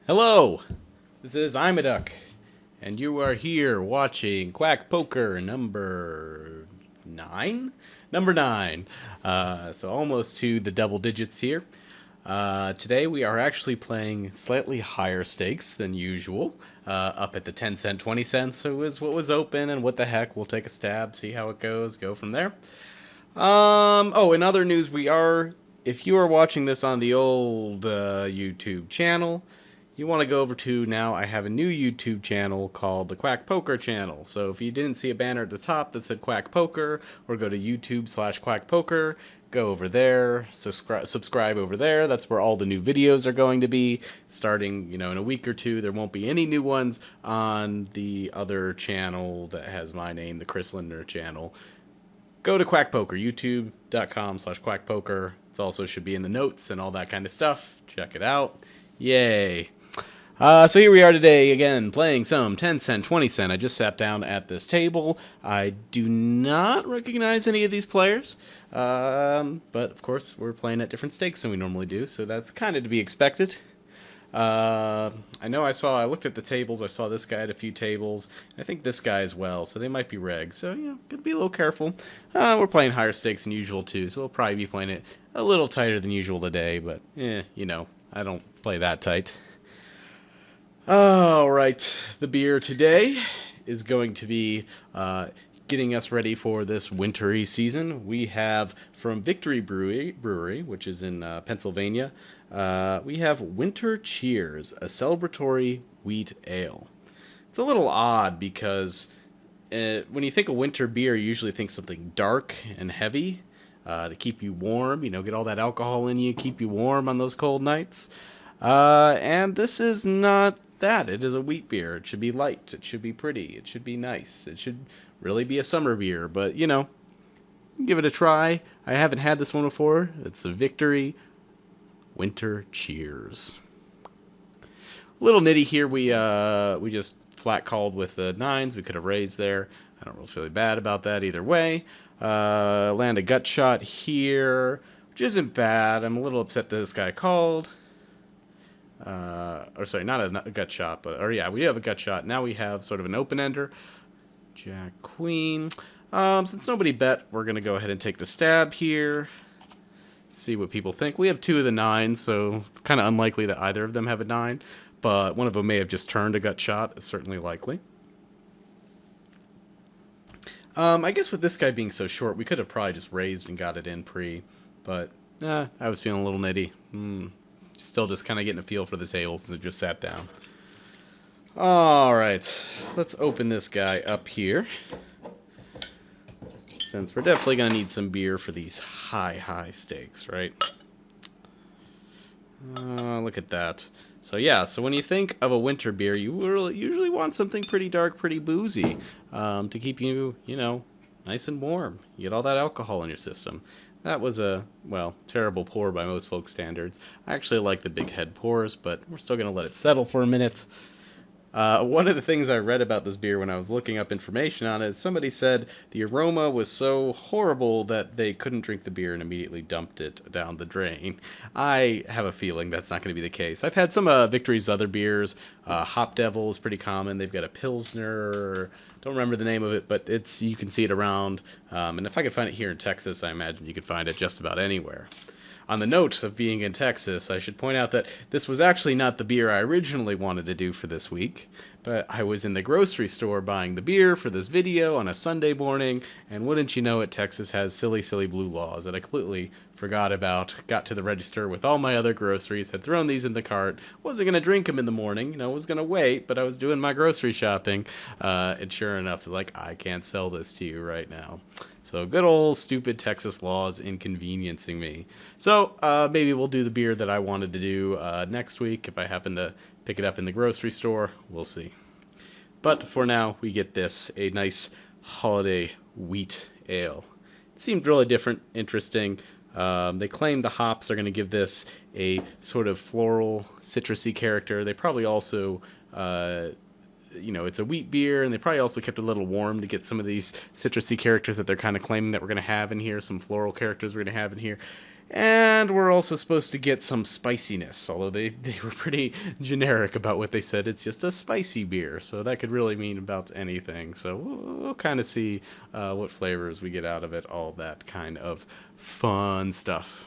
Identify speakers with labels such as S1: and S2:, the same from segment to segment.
S1: Hello, this is I'm a Duck, and you are here watching Quack Poker number 9? Number 9. So almost to the double digits here. Today we are actually playing slightly higher stakes than usual, up at the 10 cent, 20 cents. So it was what was open, and what the heck, we'll take a stab, see how it goes, go from there. In other news, if you are watching this on the old YouTube channel, you want to go over to now. I have a new YouTube channel called the Quack Poker channel. So if you didn't see a banner at the top that said Quack Poker, or go to YouTube/Quack Poker, go over there, subscribe over there. That's where all the new videos are going to be. Starting, in a week or two, there won't be any new ones on the other channel that has my name, the Chris Lindner channel. Go to Quack Poker, youtube.com/Quack Poker. It also should be in the notes and all that kind of stuff. Check it out. Yay. So here we are today, again, playing some 10 cent, 20 cent. I just sat down at this table. I do not recognize any of these players. But, of course, we're playing at different stakes than we normally do, so that's kind of to be expected. I looked at the tables. I saw this guy at a few tables. I think this guy as well, so they might be regs. So, gotta be a little careful. We're playing higher stakes than usual, too, so we'll probably be playing it a little tighter than usual today, but, I don't play that tight. Alright, the beer today is going to be getting us ready for this wintry season. We have from Victory Brewery, which is in Pennsylvania, we have Winter Cheers, a celebratory wheat ale. It's a little odd because when you think of winter beer, you usually think something dark and heavy to keep you warm, get all that alcohol in you, keep you warm on those cold nights. And this is not that. It is a wheat beer. It should be light. It should be pretty. It should be nice. It should really be a summer beer. But, give it a try. I haven't had this one before. It's a Victory Winter Cheers. A little nitty here. We just flat called with the nines. We could have raised there. I don't really feel bad about that either way. Land a gut shot here, which isn't bad. I'm a little upset that this guy called. Not a gut shot, we have a gut shot. Now we have sort of an open-ender. Jack, Queen. Since nobody bet, we're going to go ahead and take the stab here. See what people think. We have two of the nines, so kind of unlikely that either of them have a nine. But one of them may have just turned a gut shot. It's certainly likely. I guess with this guy being so short, we could have probably just raised and got it in pre. But, I was feeling a little nitty. Still just kind of getting a feel for the table since it just sat down. Alright, let's open this guy up here. Since we're definitely going to need some beer for these high stakes, right? Look at that. So when you think of a winter beer, you usually want something pretty dark, pretty boozy, to keep you, nice and warm. You get all that alcohol in your system. That was a, terrible pour by most folks' standards. I actually like the big head pours, but we're still going to let it settle for a minute. One of the things I read about this beer when I was looking up information on it is somebody said the aroma was so horrible that they couldn't drink the beer and immediately dumped it down the drain. I have a feeling that's not going to be the case. I've had some Victory's other beers. Hop Devil is pretty common. They've got a Pilsner. Don't remember the name of it, but you can see it around. And if I could find it here in Texas, I imagine you could find it just about anywhere. On the note of being in Texas, I should point out that this was actually not the beer I originally wanted to do for this week, but I was in the grocery store buying the beer for this video on a Sunday morning, and wouldn't you know it, Texas has silly blue laws that I completely forgot about. Got to the register with all my other groceries, had thrown these in the cart, wasn't going to drink them in the morning, was going to wait, but I was doing my grocery shopping, and sure enough, I can't sell this to you right now. So good old stupid Texas laws inconveniencing me. So maybe we'll do the beer that I wanted to do next week if I happen to pick it up in the grocery store. We'll see. But for now, we get this, a nice holiday wheat ale. It seemed really different, interesting. They claim the hops are going to give this a sort of floral, citrusy character. They probably also it's a wheat beer, and they probably also kept it a little warm to get some of these citrusy characters that they're kind of claiming that we're going to have in here, some floral characters we're going to have in here. And we're also supposed to get some spiciness, although they were pretty generic about what they said. It's just a spicy beer, so that could really mean about anything. So we'll kind of see what flavors we get out of it, all that kind of fun stuff.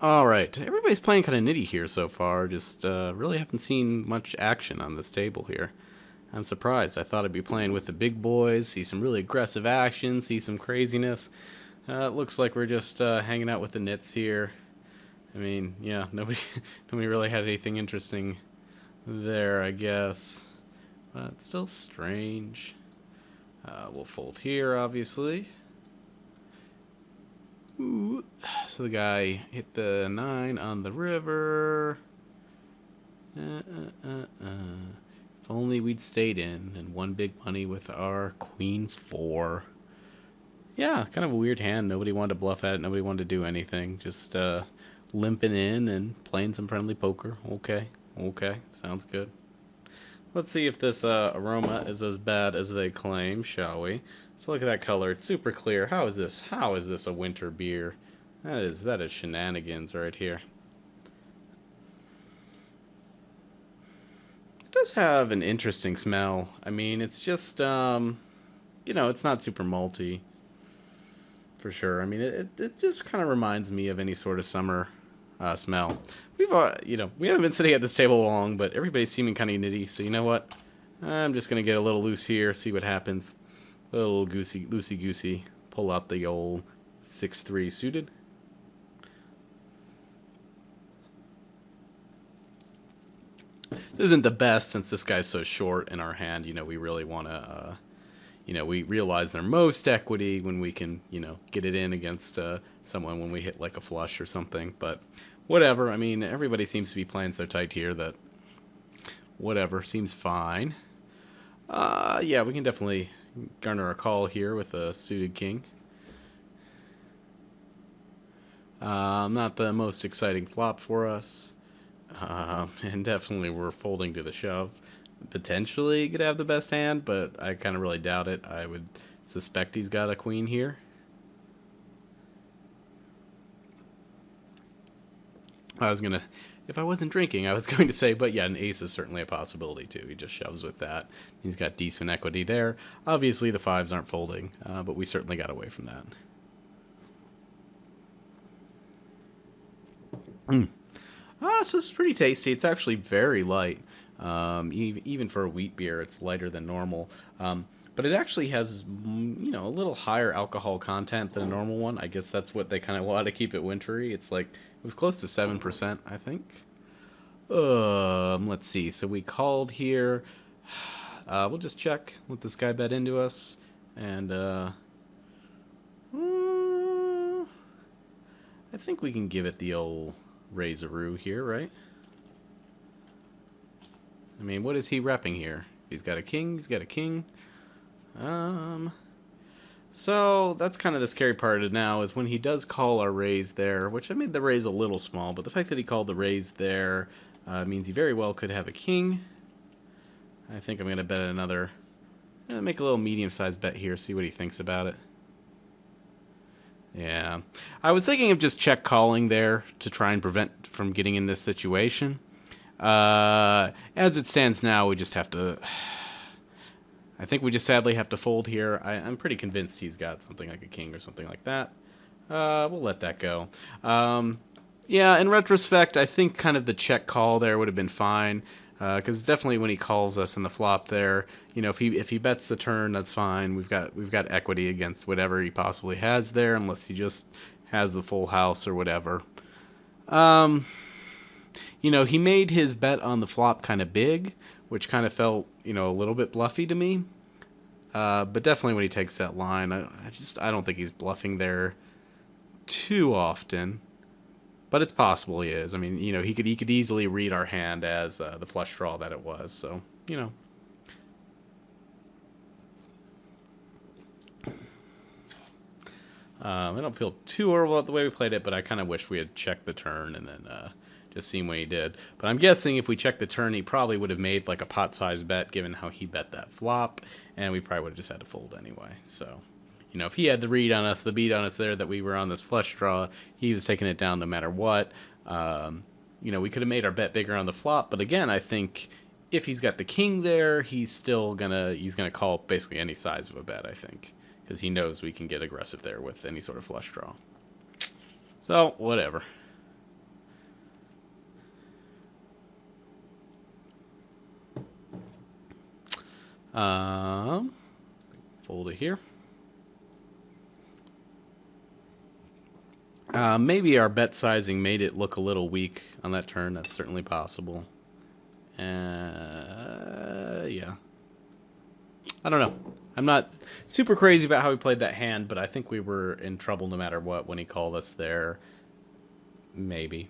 S1: All right, everybody's playing kind of nitty here so far. Just really haven't seen much action on this table here. I'm surprised. I thought I'd be playing with the big boys, see some really aggressive action, see some craziness. It looks like we're just hanging out with the nits here. I mean, yeah, nobody really had anything interesting there, I guess. But it's still strange. We'll fold here, obviously. Ooh. So the guy hit the 9 on the river. If only we'd stayed in and won big money with our Queen 4. Yeah, kind of a weird hand. Nobody wanted to bluff at it. Nobody wanted to do anything. Just limping in and playing some friendly poker. Okay, sounds good. Let's see if this aroma is as bad as they claim, shall we? So look at that color. It's super clear. How is this? How is this a winter beer? That is shenanigans right here. It does have an interesting smell. I mean, it's just it's not super malty. For sure. I mean, it just kind of reminds me of any sort of summer smell. We haven't been sitting at this table long, but everybody's seeming kind of nitty. So you know what? I'm just gonna get a little loose here, see what happens. A little loosey goosey. Pull out the old 6-3 suited. This isn't the best since this guy's so short in our hand. We really want to. We realize their most equity when we can, get it in against someone when we hit like a flush or something. But whatever. I mean, everybody seems to be playing so tight here that whatever seems fine. Yeah, we can definitely garner a call here with a suited king. Not the most exciting flop for us. And definitely we're folding to the shove. Potentially could have the best hand, but I kind of really doubt it. I would suspect he's got a queen here. If I wasn't drinking, I was going to say, but yeah, an ace is certainly a possibility too. He just shoves with that. He's got decent equity there. Obviously the 5s aren't folding, but we certainly got away from that. So this is pretty tasty. It's actually very light. Even for a wheat beer, it's lighter than normal. But it actually has, a little higher alcohol content than a normal one. I guess that's what they kind of want to keep it wintry. It was close to 7%, I think. Let's see. So we called here. We'll just check. Let this guy bet into us. And, I think we can give it the old raise-a-roo here, right? I mean, what is he repping here? He's got a king. He's got a king. So that's kind of the scary part of it now is when he does call our raise there, which I made the raise a little small, but the fact that he called the raise there means he very well could have a king. I think I'm going to bet another, make a little medium-sized bet here, see what he thinks about it. Yeah. I was thinking of just check calling there to try and prevent from getting in this situation. As it stands now, we just have to... I think we just sadly have to fold here. I'm pretty convinced he's got something like a king or something like that. We'll let that go. Yeah, in retrospect, I think kind of the check call there would have been fine. Because definitely when he calls us in the flop there, if he bets the turn, that's fine. We've got equity against whatever he possibly has there, unless he just has the full house or whatever. He made his bet on the flop kind of big, which kind of felt, a little bit bluffy to me. But definitely when he takes that line, I don't think he's bluffing there too often. But it's possible he is. I mean, he could easily read our hand as the flush draw that it was. So, I don't feel too horrible about the way we played it, but I kind of wish we had checked the turn and then just seen what he did. But I'm guessing if we checked the turn, he probably would have made like a pot-sized bet given how he bet that flop, and we probably would have just had to fold anyway. So, You know, if he had the read on us, the beat on us there that we were on this flush draw, he was taking it down no matter what. You know, we could have made our bet bigger on the flop, but again, I think if he's got the king there, he's gonna call basically any size of a bet. I think because he knows we can get aggressive there with any sort of flush draw. So whatever. Fold it here. Maybe our bet sizing made it look a little weak on that turn. That's certainly possible. Yeah. I don't know. I'm not super crazy about how he played that hand, but I think we were in trouble no matter what when he called us there. Maybe.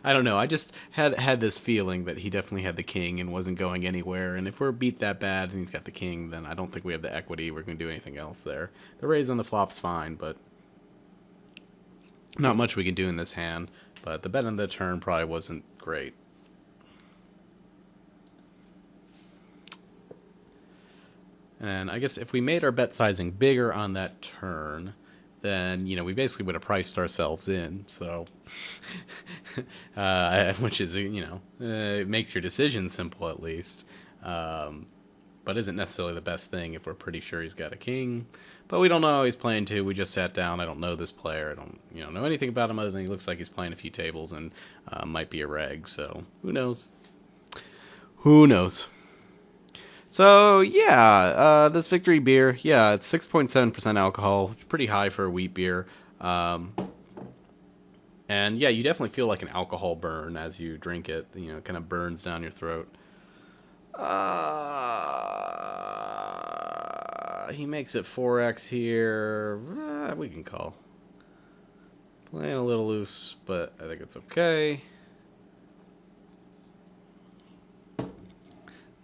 S1: I don't know. I just had this feeling that he definitely had the king and wasn't going anywhere. And if we're beat that bad and he's got the king, then I don't think we have the equity. We're going to do anything else there. The raise on the flop's fine, but not much we can do in this hand. But the bet on the turn probably wasn't great. And I guess if we made our bet sizing bigger on that turn, then, you know, we basically would have priced ourselves in. So, which is, you know, it makes your decision simple at least. But isn't necessarily the best thing if we're pretty sure he's got a king. But we don't know how he's playing too. We just sat down. I don't know this player. I don't, you know anything about him other than he looks like he's playing a few tables and might be a reg. So, who knows? Who knows? So, yeah, this Victory beer, yeah, it's 6.7% alcohol, pretty high for a wheat beer. And, yeah, you definitely feel like an alcohol burn as you drink it. You know, it kind of burns down your throat. He makes it 4x here. We can call. Playing a little loose, but I think it's okay.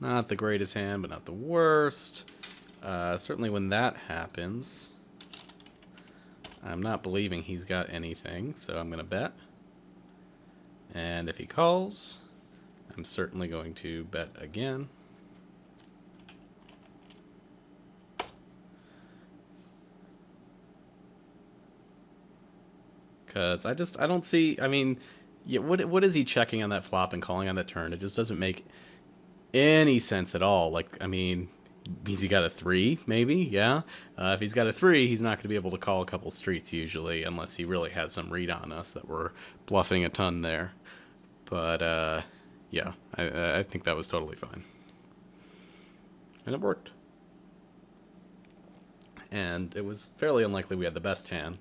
S1: Not the greatest hand, but not the worst. Certainly when that happens, I'm not believing he's got anything, so I'm going to bet. And if he calls, I'm certainly going to bet again. Because I don't see, I mean, yeah, what is he checking on that flop and calling on that turn? It just doesn't make any sense at all. Like, I mean, has he got a 3, maybe? Yeah. If he's got a 3, he's not going to be able to call a couple streets usually, unless he really has some read on us that we're bluffing a ton there. But, yeah, I think that was totally fine. And it worked. And it was fairly unlikely we had the best hand.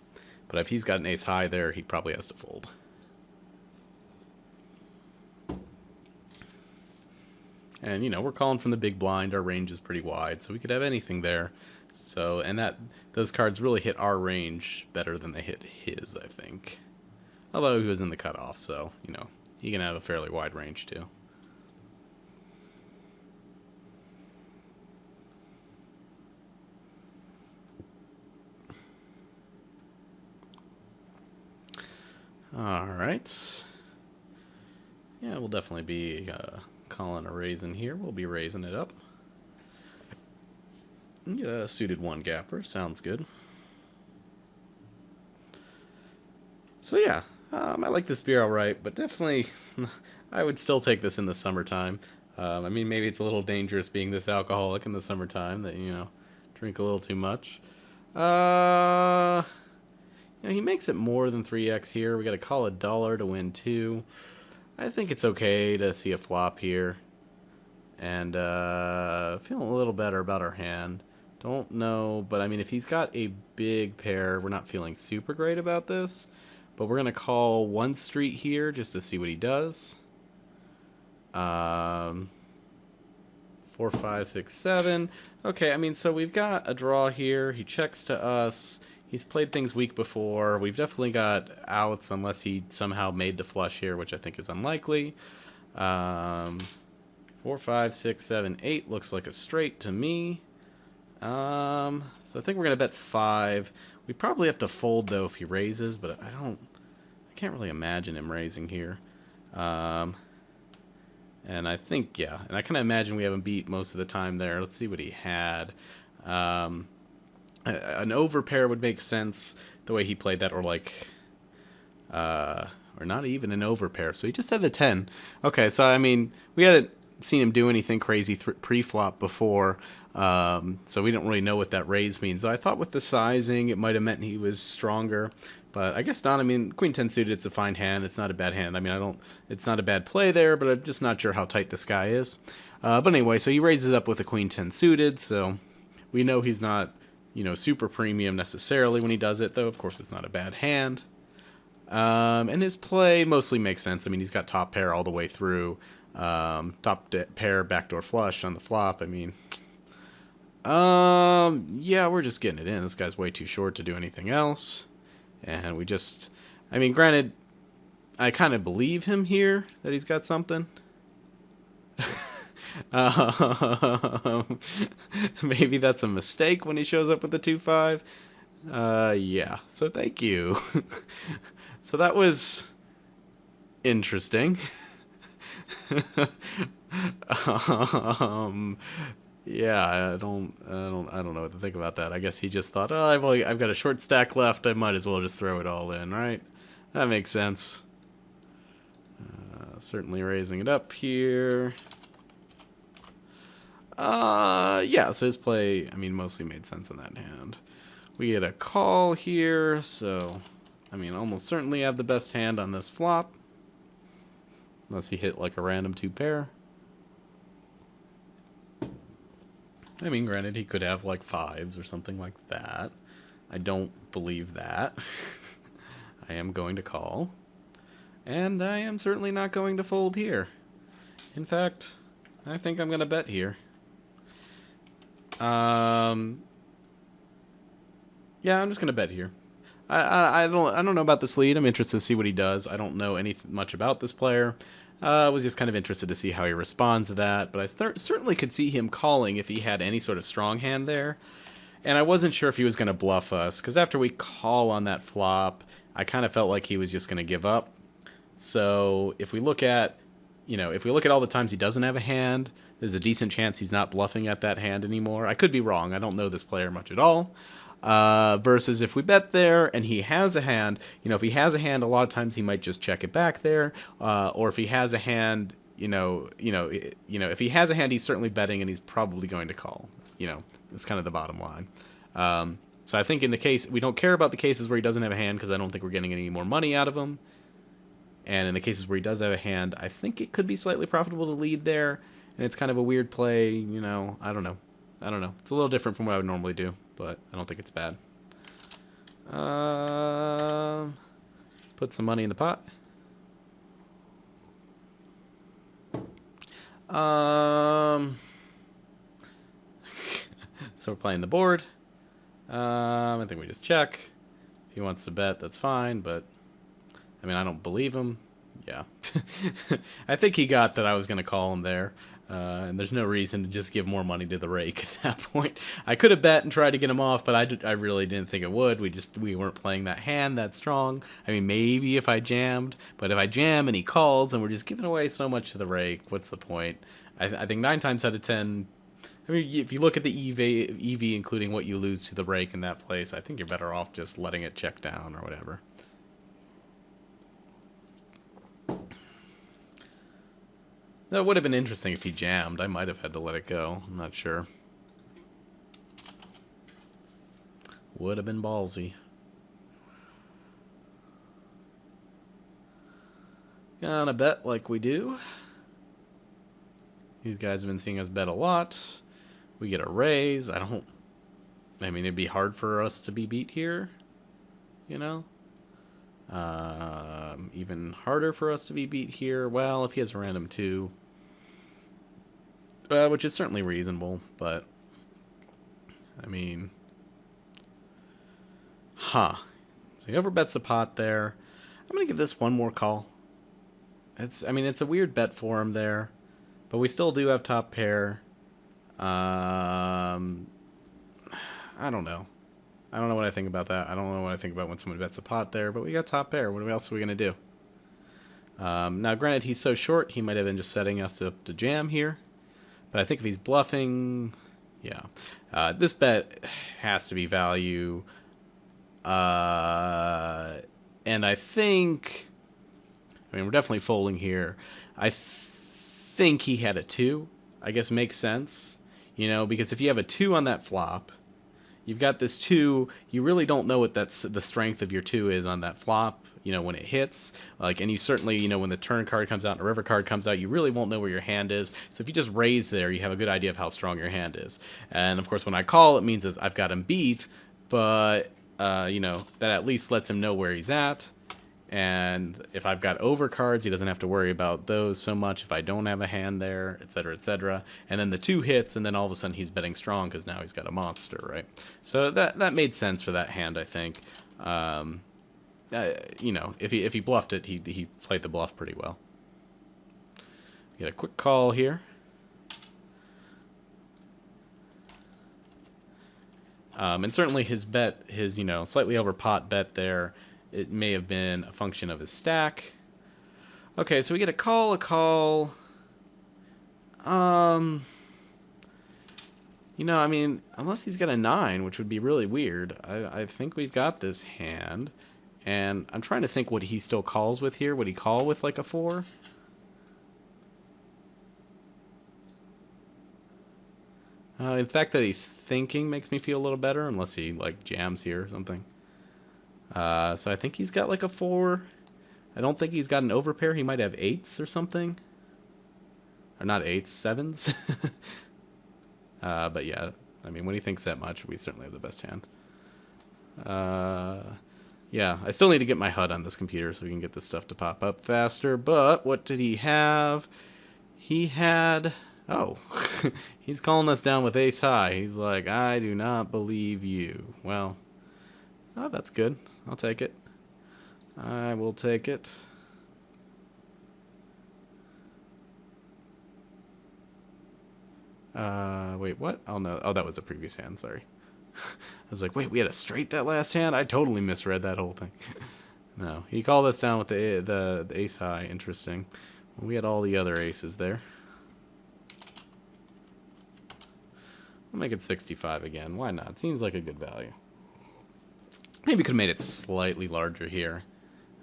S1: But if he's got an ace high there, he probably has to fold. And, you know, we're calling from the big blind. Our range is pretty wide, so we could have anything there. So, and those cards really hit our range better than they hit his, I think. Although he was in the cutoff, so, you know, he can have a fairly wide range, too. All right. Yeah, we'll definitely be calling a raise in here. We'll be raising it up. Get a suited 1-gapper. Sounds good. So yeah, I like this beer all right, but definitely I would still take this in the summertime. I mean, maybe it's a little dangerous being this alcoholic in the summertime that, you know, drink a little too much. You know, he makes it more than 3x here. We got to call $1 to win 2. I think it's okay to see a flop here. And feeling a little better about our hand. Don't know, but I mean, if he's got a big pair, we're not feeling super great about this. But we're going to call 1 street here just to see what he does. 4, 5, 6, 7. Okay, I mean, so we've got a draw here. He checks to us. He's played things weak before. We've definitely got outs unless he somehow made the flush here, which I think is unlikely. 4, 5, 6, 7, 8 looks like a straight to me. So I think we're going to bet 5. We probably have to fold, though, if he raises, but I can't really imagine him raising here. And I think, yeah, and I kind of imagine we have him beat most of the time there. Let's see what he had. an overpair would make sense the way he played that, or like, or not even an overpair. So he just had the 10. Okay, so I mean, we hadn't seen him do anything crazy pre-flop before, so we don't really know what that raise means. I thought with the sizing, it might have meant he was stronger, but I guess not. I mean, Queen 10 suited, it's a fine hand. It's not a bad hand. I mean, it's not a bad play there, but I'm just not sure how tight this guy is. But anyway, so he raises up with a Queen 10 suited, so we know he's not, super premium necessarily when he does it, though of course it's not a bad hand. And his play mostly makes sense. I mean, he's got top pair all the way through. Pair, backdoor flush on the flop. I mean, yeah, we're just getting it in. This guy's way too short to do anything else. And I mean, granted, I kind of believe him here that he's got something. Maybe that's a mistake when he shows up with the 2-5. Yeah, so thank you. So that was interesting. Yeah, I don't know what to think about that. I guess he just thought, oh, I've got a short stack left. I might as well just throw it all in, right? That makes sense. Certainly raising it up here. Yeah, so his play, I mean, mostly made sense in that hand. We get a call here, so, I mean, almost certainly have the best hand on this flop. Unless he hit like a random 2-pair. I mean, granted, he could have like 5s or something like that. I don't believe that. I am going to call. And I am certainly not going to fold here. In fact, I think I'm going to bet here. Yeah, I'm just going to bet here. I don't know about this lead. I'm interested to see what he does. I don't know much about this player. I was just kind of interested to see how he responds to that. But I certainly could see him calling if he had any sort of strong hand there. And I wasn't sure if he was going to bluff us, because after we call on that flop, I kind of felt like he was just going to give up. So if we look at, all the times he doesn't have a hand, there's a decent chance he's not bluffing at that hand anymore. I could be wrong. I don't know this player much at all. Versus if we bet there and he has a hand, if he has a hand, a lot of times he might just check it back there. Or if he has a hand, if he has a hand, he's certainly betting and he's probably going to call. That's kind of the bottom line. So I think in the case, we don't care about the cases where he doesn't have a hand because I don't think we're getting any more money out of him. And in the cases where he does have a hand, I think it could be slightly profitable to lead there. And it's kind of a weird play, I don't know. It's a little different from what I would normally do, but I don't think it's bad. Let's put some money in the pot. So we're playing the board. I think we just check. If he wants to bet, that's fine, but I mean, I don't believe him. Yeah. I think he got that I was going to call him there. And there's no reason to just give more money to the rake at that point. I could have bet and tried to get him off, but I really didn't think it would. We weren't playing that hand that strong. I mean, maybe if I jammed, but if I jam and he calls and we're just giving away so much to the rake, what's the point? I think 9 times out of 10, I mean, if you look at the EV, including what you lose to the rake in that place, I think you're better off just letting it check down or whatever. That would have been interesting if he jammed. I might have had to let it go. I'm not sure. Would have been ballsy. Gonna bet like we do. These guys have been seeing us bet a lot. We get a raise. I mean, it'd be hard for us to be beat here. Even harder for us to be beat here. Well, if he has a random 2. Which is certainly reasonable, but I mean, So he overbets the pot there. I'm gonna give this one more call. It's a weird bet for him there, but we still do have top pair. I don't know. I don't know what I think about that. I don't know what I think about when someone bets the pot there, but we got top pair. What else are we gonna do? Now, granted, he's so short, he might have been just setting us up to jam here. But I think if he's bluffing, Yeah. This bet has to be value. Uh, and I think, I mean, we're definitely folding here. I think he had a 2. I guess makes sense. You know, because if you have a 2 on that flop, you've got this 2. You really don't know what that's the strength of your 2 is on that flop. You know, when it hits, like, and you certainly, you know, when the turn card comes out and a river card comes out, you really won't know where your hand is. So if you just raise there, you have a good idea of how strong your hand is. And of course, when I call, it means that I've got him beat, but you know, that at least lets him know where he's at. And if I've got overcards, he doesn't have to worry about those so much if I don't have a hand there, etc., etc. And then the 2 hits, and then all of a sudden he's betting strong because now he's got a monster, right? So that made sense for that hand, I think. You know, if he bluffed it, he played the bluff pretty well. Get a quick call here. And certainly his bet, his, you know, slightly over pot bet there, it may have been a function of his stack. Okay, so we get a call. You know, I mean, unless he's got a 9, which would be really weird, I think we've got this hand. And I'm trying to think what he still calls with here. Would he call with like a 4? In fact, that he's thinking makes me feel a little better, unless he like jams here or something. So I think he's got like a 4. I don't think he's got an overpair. He might have 8s or something. Or not 8s, 7s. But yeah, I mean, when he thinks that much, we certainly have the best hand. Yeah, I still need to get my HUD on this computer so we can get this stuff to pop up faster. But what did he have? He had... Oh, he's calling us down with ace high. He's like, I do not believe you. Well, oh, that's good. I'll take it. I will take it. Wait, what? Oh, no. Oh, that was the previous hand. Sorry. I was like, wait, we had a straight that last hand? I totally misread that whole thing. No, he called us down with the ace high. Interesting. Well, we had all the other aces there. We'll make it 65 again. Why not? Seems like a good value. Maybe we could have made it slightly larger here.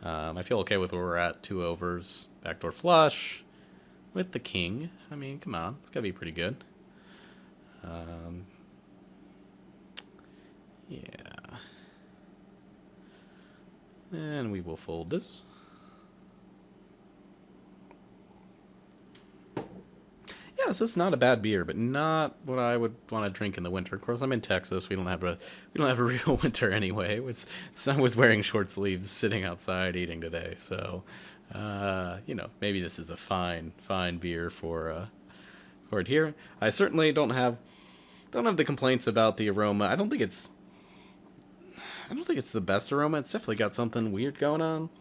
S1: I feel okay with where we're at. 2 overs. Backdoor flush. With the king. I mean, come on. It's got to be pretty good. Yeah. And we will fold this. Yeah, so it's not a bad beer, but not what I would want to drink in the winter. Of course, I'm in Texas. We don't have a real winter anyway. I was wearing short sleeves, sitting outside eating today. So, you know, maybe this is a fine beer for it here. I certainly don't have the complaints about the aroma. I don't think it's the best aroma. It's definitely got something weird going on.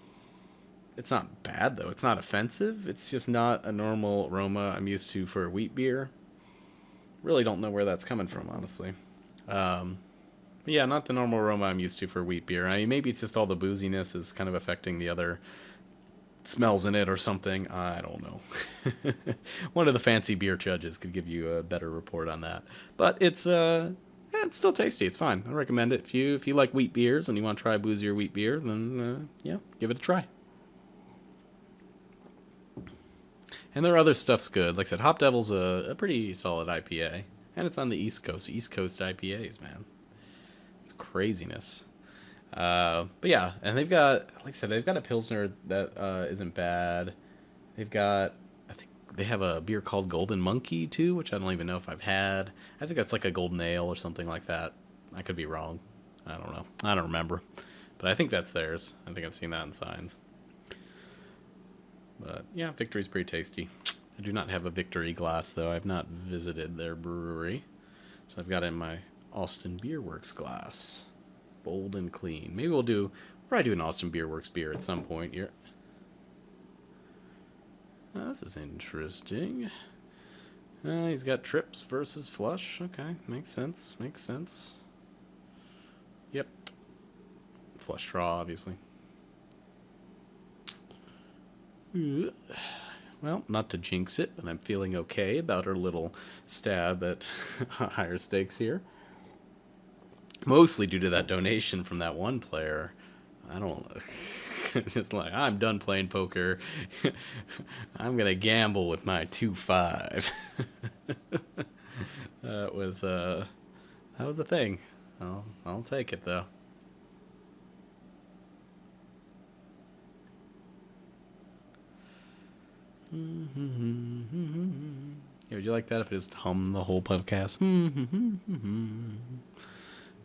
S1: It's not bad, though. It's not offensive. It's just not a normal aroma I'm used to for a wheat beer. Really don't know where that's coming from, honestly. Yeah, not the normal aroma I'm used to for wheat beer. I mean, maybe it's just all the booziness is kind of affecting the other smells in it or something. I don't know. One of the fancy beer judges could give you a better report on that. But it's still tasty. It's fine. I recommend it. If you like wheat beers and you want to try a boozier wheat beer, then yeah, give it a try. And their other stuff's good. Like I said, Hop Devil's a pretty solid IPA. And it's on the East Coast. East Coast IPAs, man. It's craziness. But yeah, and they've got, like I said, they've got a Pilsner that isn't bad. I think they have a beer called Golden Monkey, too, which I don't even know if I've had. I think that's like a golden ale or something like that. I could be wrong. I don't know. I don't remember. But I think that's theirs. I think I've seen that in signs. But yeah, Victory's pretty tasty. I do not have a Victory glass, though. I've not visited their brewery. So I've got it in my Austin Beer Works glass. Bold and clean. Maybe we'll probably do an Austin Beer Works beer at some point here. Oh, this is interesting. He's got trips versus flush. Okay, makes sense. Yep. Flush draw, obviously. well, not to jinx it, but I'm feeling okay about our little stab at higher stakes here. Mostly due to that donation from that one player. I don't. Just like, I'm done playing poker. I'm gonna gamble with my 2-5. that was that was a thing. I'll take it though. Yeah, would you like that if I just hum the whole podcast?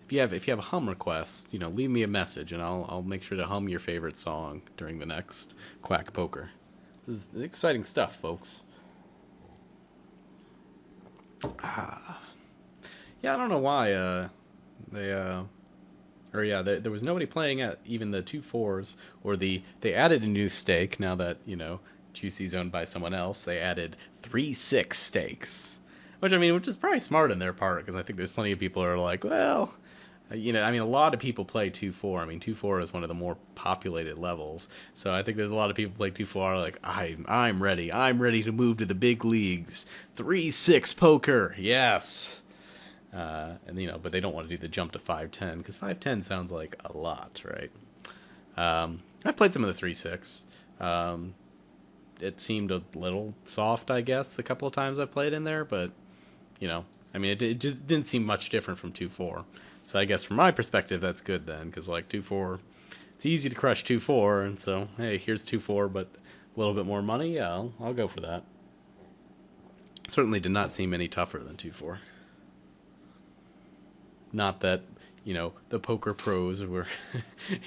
S1: If you have a hum request, leave me a message and I'll make sure to hum your favorite song during the next Quack Poker. This is exciting stuff, folks. Yeah, I don't know why they or yeah, there was nobody playing at even the 2-4s or they added a new stake now that Juicy's owned by someone else. They added 3-6 stakes, which is probably smart on their part because I think there's plenty of people who are like, well, a lot of people play 2-4. 2-4 is one of the more populated levels, so I think there's a lot of people play 2-4 like I'm ready. I'm ready to move to the big leagues. 3-6 poker, yes. But they don't want to do the jump to 5-10 because 5-10 sounds like a lot, right? I've played some of the 3-6. It seemed a little soft, I guess, a couple of times I've played in there, but it just didn't seem much different from 2-4. So I guess from my perspective, that's good then, because like 2-4, it's easy to crush 2-4, and so hey, here's 2-4, but a little bit more money. Yeah, I'll go for that. Certainly did not seem any tougher than 2-4. Not that the poker pros or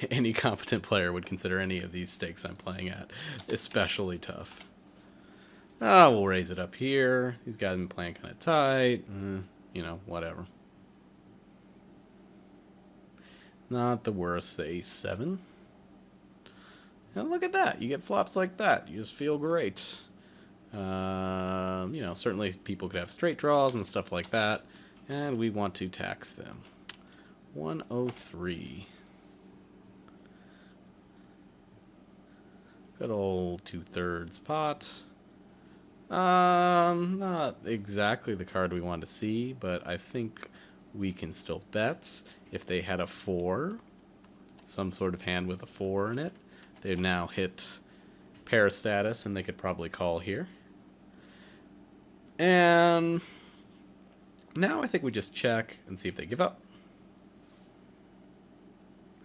S1: any competent player would consider any of these stakes I'm playing at especially tough. We'll raise it up here. These guys have been playing kind of tight. Whatever. Not the worst. The ace-7. And look at that. You get flops like that. You just feel great. Certainly people could have straight draws and stuff like that. And we want to tax them. 103. Good old 2/3 pot. Not exactly the card we want to see, but I think we can still bet. If they had a 4, some sort of hand with a 4 in it, they've now hit pair status, and they could probably call here. And now I think we just check and see if they give up.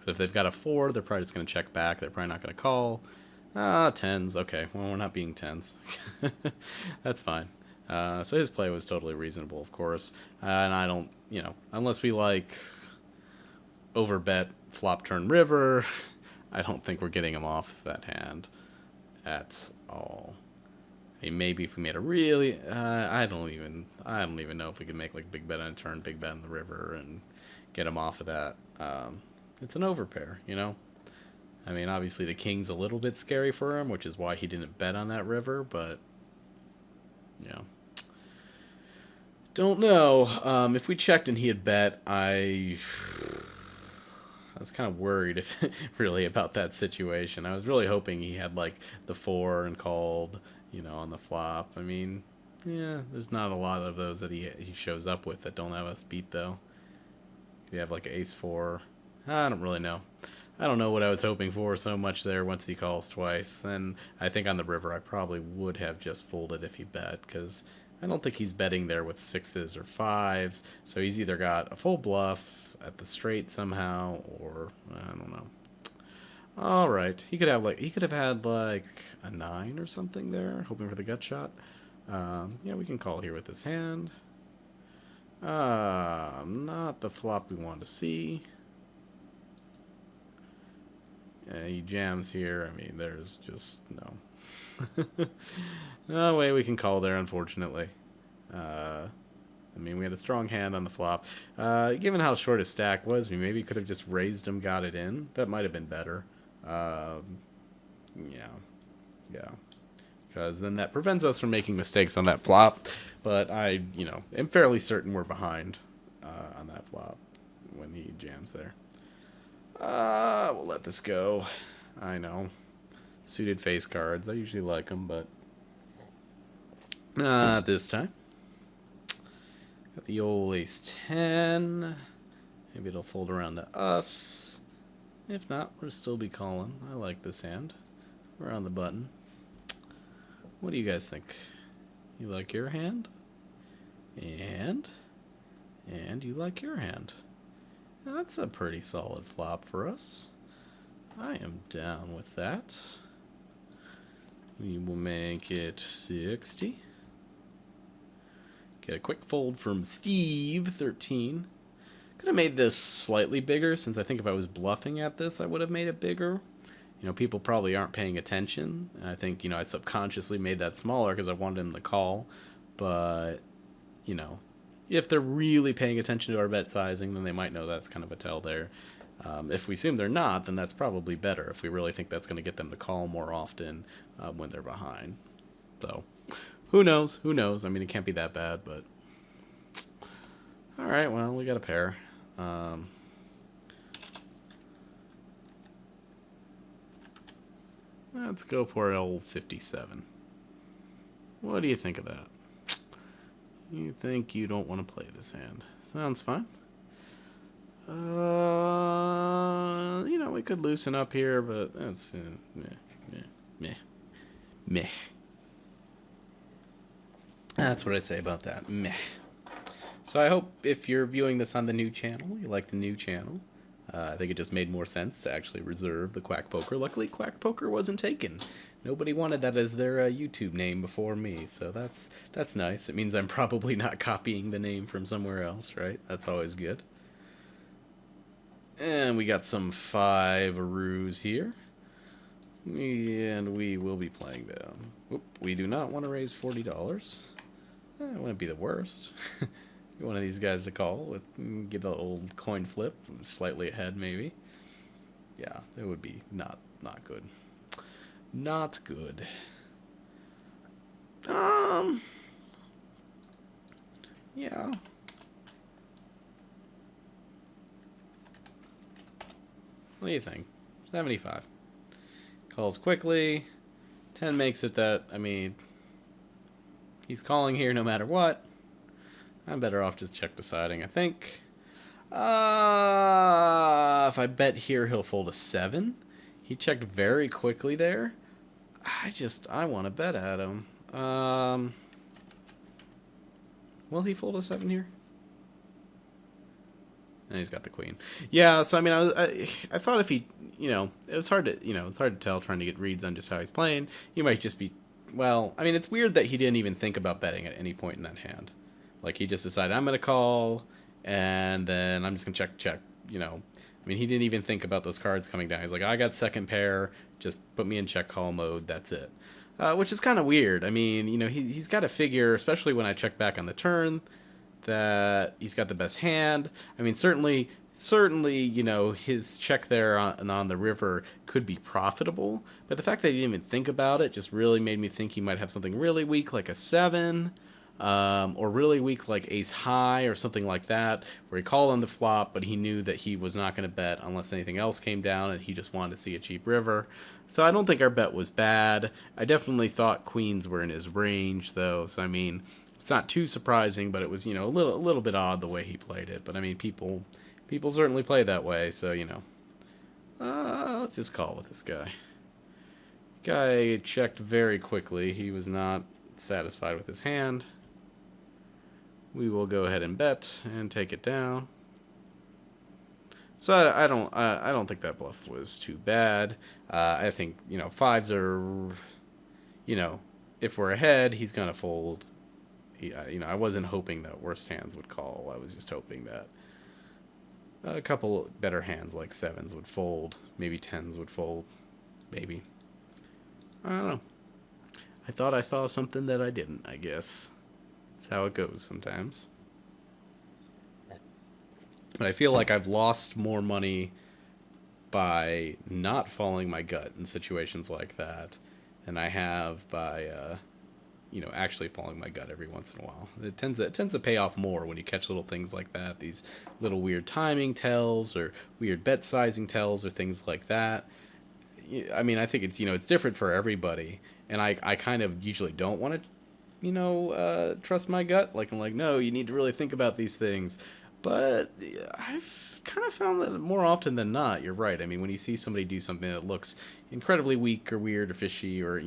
S1: So if they've got a 4, they're probably just going to check back. They're probably not going to call. 10s. Okay, well, we're not being 10s. That's fine. So his play was totally reasonable, of course. And I don't, unless we overbet flop turn river, I don't think we're getting him off that hand at all. Maybe if we made a really, I don't even know if we could make big bet on a turn, big bet on the river, and get him off of that. It's an overpair, obviously the king's a little bit scary for him, which is why he didn't bet on that river, but, don't know. If we checked and he had bet, I was kind of worried really about that situation. I was really hoping he had, the 4 and called, on the flop. There's not a lot of those that he shows up with that don't have us beat, though. You have, ace-4. I don't really know. I don't know what I was hoping for so much there once he calls twice. And I think on the river I probably would have just folded if he bet, because I don't think he's betting there with 6s or 5s. So he's either got a full bluff at the straight somehow, or I don't know. All right, he could have had a 9 or something there, hoping for the gut shot. We can call here with this hand. Not the flop we want to see. He jams here. There's just no. No way we can call there, unfortunately. We had a strong hand on the flop. Given how short his stack was, we maybe could have just raised him, got it in. That might have been better. Yeah. Because then that prevents us from making mistakes on that flop. But I, am fairly certain we're behind on that flop when he jams there. We'll let this go. I know. Suited face cards. I usually like them, but Not this time. Got the old ace 10. Maybe it'll fold around to us. If not, we'll still be calling. I like this hand. We're on the button. What do you guys think? You like your hand? And you like your hand. Now, that's a pretty solid flop for us. I am down with that. We will make it 60. Get a quick fold from Steve, 13. Could have made this slightly bigger, since I think if I was bluffing at this, I would have made it bigger. You know, people probably aren't paying attention. And I think, you know, I subconsciously made that smaller because I wanted him to call. But, you know, if they're really paying attention to our bet sizing, then they might know that's kind of a tell there. If we assume they're not, then that's probably better if we really think that's going to get them to call more often when they're behind. So, who knows? Who knows? I mean, it can't be that bad, but... Alright, well, we got a pair. Let's go for an old 57. What do you think of that? You think you don't want to play this hand. Sounds fine. You know, we could loosen up here, but that's meh. That's what I say about that. Meh. So I hope if you're viewing this on the new channel, you like the new channel. I think it just made more sense to actually reserve the Quack Poker. Luckily, Quack Poker wasn't taken. Nobody wanted that as their YouTube name before me, so that's nice. It means I'm probably not copying the name from somewhere else, right? That's always good. And we got some 5-roos here. And we will be playing down. Oop, we do not want to raise $40. It wouldn't be the worst. One of these guys to call with get an old coin flip, slightly ahead maybe. Yeah, it would be not good. Not good. Yeah. What do you think? 75. Calls quickly. 10 makes it that, I mean, he's calling here no matter what. I'm better off just check deciding, I think. If I bet here, he'll fold a 7. He checked very quickly there. I want to bet at him. Will he fold a 7 here? And he's got the queen. Yeah, so I mean, I thought if he, you know, it's hard to tell trying to get reads on just how he's playing. He might just be, well, I mean, it's weird that he didn't even think about betting at any point in that hand. Like, he just decided, I'm going to call, and then I'm just going to check, you know. I mean, he didn't even think about those cards coming down. He's like, I got second pair, just put me in check call mode, that's it. Which is kind of weird. I mean, you know, he's got to figure, especially when I check back on the turn, that he's got the best hand. I mean, certainly, you know, his check there on the river could be profitable. But the fact that he didn't even think about it just really made me think he might have something really weak like a 7. Or really weak like ace high or something like that, where he called on the flop, but he knew that he was not going to bet unless anything else came down, and he just wanted to see a cheap river. So I don't think our bet was bad. I definitely thought queens were in his range, though. So I mean, it's not too surprising, but it was, you know, a little bit odd the way he played it. But I mean, people certainly play that way, so you know. Let's just call with this guy. Guy checked very quickly. He was not satisfied with his hand. We will go ahead and bet and take it down. So I don't think that bluff was too bad. I think, you know, 5s are, you know, if we're ahead, he's gonna fold. You know, I wasn't hoping that worst hands would call. I was just hoping that a couple better hands like 7s would fold, maybe 10s would fold, maybe. I don't know. I thought I saw something that I didn't, I guess. That's how it goes sometimes. But I feel like I've lost more money by not following my gut in situations like that than I have by, you know, actually following my gut every once in a while. It tends to pay off more when you catch little things like that, these little weird timing tells or weird bet sizing tells or things like that. I mean, I think it's, you know, it's different for everybody, and I kind of usually don't want to, trust my gut. Like, I'm like, no, you need to really think about these things. But I've kind of found that more often than not, you're right. I mean, when you see somebody do something that looks incredibly weak or weird or fishy, or I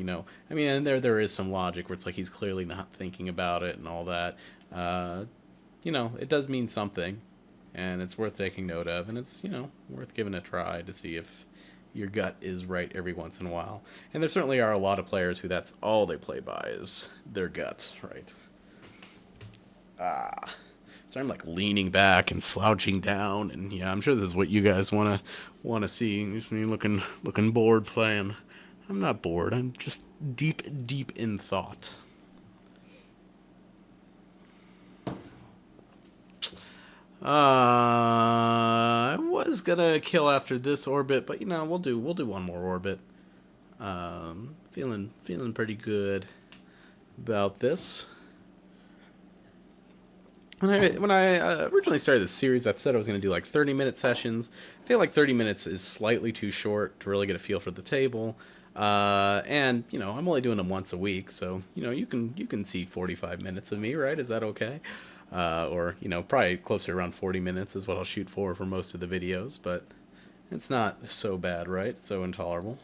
S1: mean, and there is some logic where it's like he's clearly not thinking about it and all that. Uh, it does mean something, and it's worth taking note of, and it's worth giving a try to see if your gut is right every once in a while. And there certainly are a lot of players who that's all they play by is their gut, right? Ah. So I'm like leaning back and slouching down, and yeah, I'm sure this is what you guys wanna see. Just me looking bored playing. I'm not bored. I'm just deep in thought. I was gonna kill after this orbit, but we'll do one more orbit. Feeling pretty good about this. When I originally started this series, I said I was going to do like 30-minute sessions. I feel like 30 minutes is slightly too short to really get a feel for the table. And I'm only doing them once a week, so you can see 45 minutes of me, right? Is that okay? Or probably closer to around 40 minutes is what I'll shoot for most of the videos, but it's not so bad, right? It's so intolerable.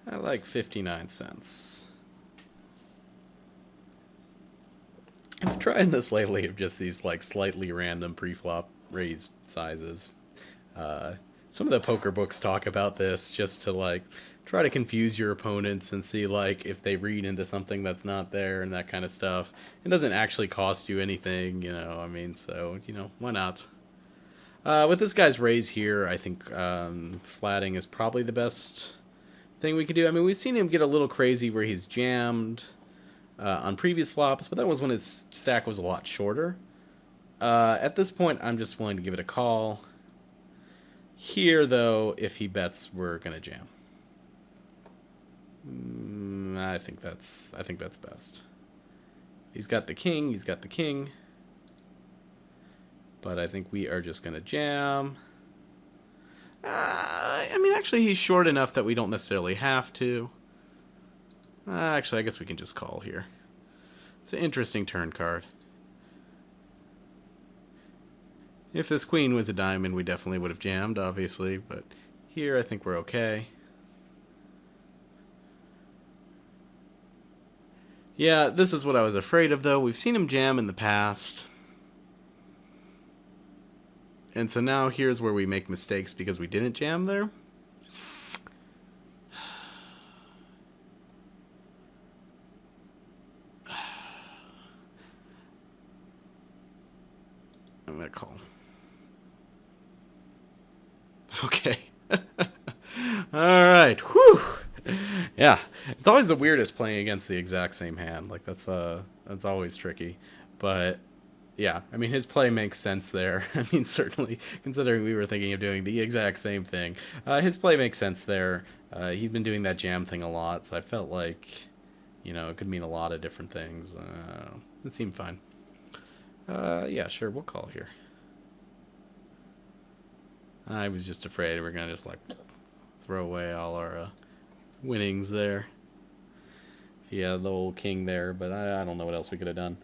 S1: I like 59 cents. I've been trying this lately of just these like slightly random pre-flop raised sizes. Some of the poker books talk about this just to like try to confuse your opponents and see like if they read into something that's not there and that kind of stuff. It doesn't actually cost you anything, I mean, so why not? With this guy's raise here, I think flatting is probably the best thing we could do. I mean, we've seen him get a little crazy where he's jammed on previous flops, but that was when his stack was a lot shorter. At this point, I'm just willing to give it a call. Here, though, if he bets, we're gonna jam. I think that's best. He's got the king. He's got the king. But I think we are just gonna jam. I mean, actually, he's short enough that we don't necessarily have to. Actually, I guess we can just call here. It's an interesting turn card. If this queen was a diamond, we definitely would have jammed, obviously, but here I think we're okay. Yeah, this is what I was afraid of, though. We've seen him jam in the past. And so now here's where we make mistakes because we didn't jam there. I'm gonna call. Okay. Alright. Whew. Yeah. It's always the weirdest playing against the exact same hand. Like that's always tricky. But yeah, I mean his play makes sense there. I mean certainly considering we were thinking of doing the exact same thing. His play makes sense there. He'd been doing that jam thing a lot, so I felt like it could mean a lot of different things. It seemed fine. Yeah, sure, we'll call here. I was just afraid we're gonna just like throw away all our winnings there. If he had the old king there, but I don't know what else we could have done.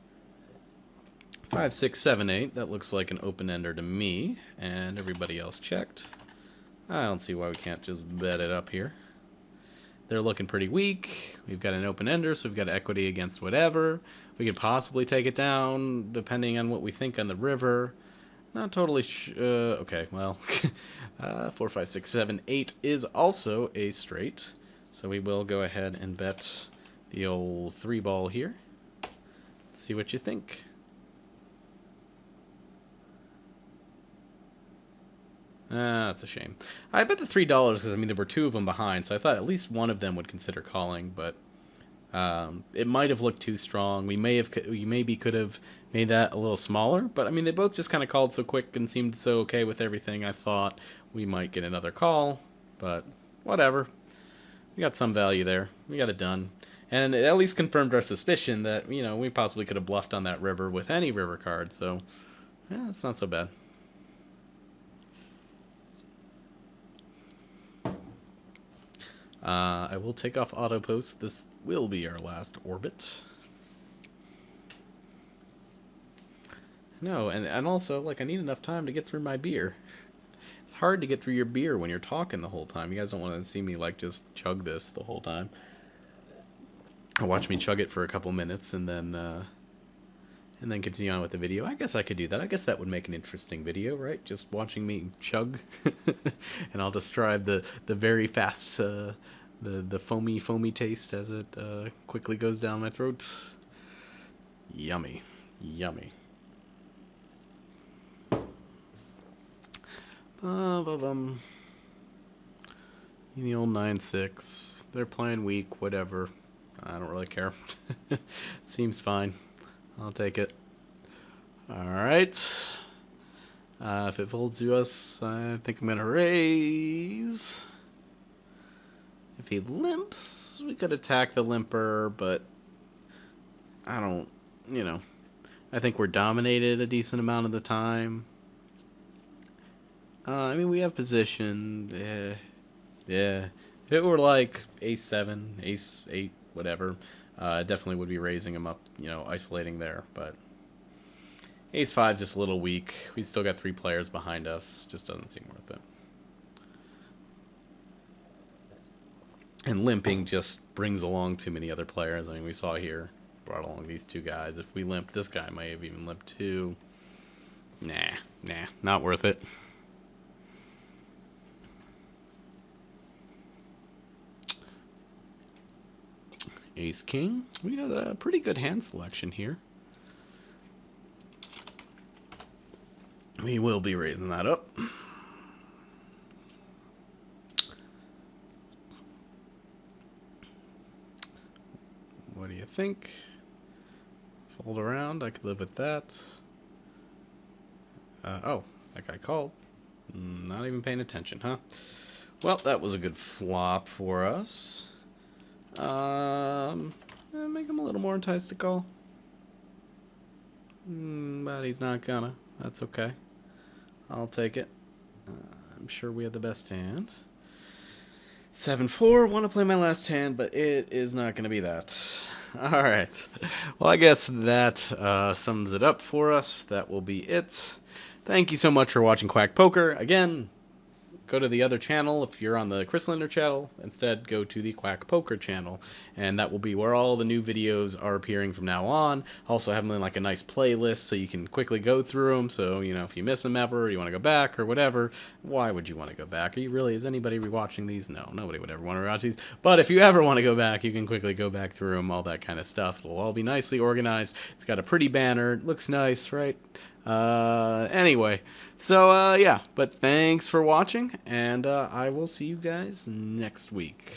S1: 5, 6, 7, 8. That looks like an open ender to me, and everybody else checked. I don't see why we can't just bet it up here. They're looking pretty weak. We've got an open ender, so we've got equity against whatever. We could possibly take it down, depending on what we think on the river. Not totally okay, well, 4, 5, 6, 7, 8 is also a straight. So we will go ahead and bet the old 3-ball here. Let's see what you think. That's a shame. I bet the $3 because I mean there were 2 of them behind, so I thought at least one of them would consider calling, but it might have looked too strong. We maybe could have made that a little smaller, but I mean they both just kind of called so quick and seemed so okay with everything. I thought we might get another call, but whatever. We got some value there. We got it done. And it at least confirmed our suspicion that, we possibly could have bluffed on that river with any river card, so yeah, it's not so bad. I will take off auto post. This will be our last orbit. No, and also, like, I need enough time to get through my beer. It's hard to get through your beer when you're talking the whole time. You guys don't want to see me, like, just chug this the whole time. Or watch me chug it for a couple minutes and then continue on with the video. I guess I could do that. I guess that would make an interesting video, right? Just watching me chug. And I'll describe the very fast, the foamy taste as it quickly goes down my throat. Yummy. Yummy. The old 9-6. They're playing weak, whatever. I don't really care. Seems fine. I'll take it. Alright. If it folds to us, I think I'm going to raise. If he limps, we could attack the limper, but I don't, I think we're dominated a decent amount of the time. I mean, we have position. Yeah. If it were like ace-7, ace-8, whatever, definitely would be raising him up, isolating there. But ace-5's just a little weak. We still got 3 players behind us. Just doesn't seem worth it. And limping just brings along too many other players. I mean, we saw here, brought along these 2 guys. If we limp, this guy might have even limped too. Nah, not worth it. Ace King. We got a pretty good hand selection here. We will be raising that up. What do you think? Fold around. I could live with that. Oh, that guy called. Not even paying attention, huh? Well, that was a good flop for us. Make him a little more enticed to call. But he's not gonna. That's okay. I'll take it. I'm sure we have the best hand. 7-4. Want to play my last hand, but it is not going to be that. Alright. Well, I guess that sums it up for us. That will be it. Thank you so much for watching Quack Poker. Again, go to the other channel if you're on the Chris Linder channel. Instead, go to the Quack Poker channel, and that will be where all the new videos are appearing from now on. Also have them in like a nice playlist so you can quickly go through them. So, if you miss them ever, or you want to go back or whatever, why would you want to go back? Is anybody rewatching these? No, nobody would ever want to rewatch these. But if you ever want to go back, you can quickly go back through them, all that kind of stuff. It'll all be nicely organized. It's got a pretty banner. It looks nice, right? Anyway, so, yeah, but thanks for watching, and, I will see you guys next week.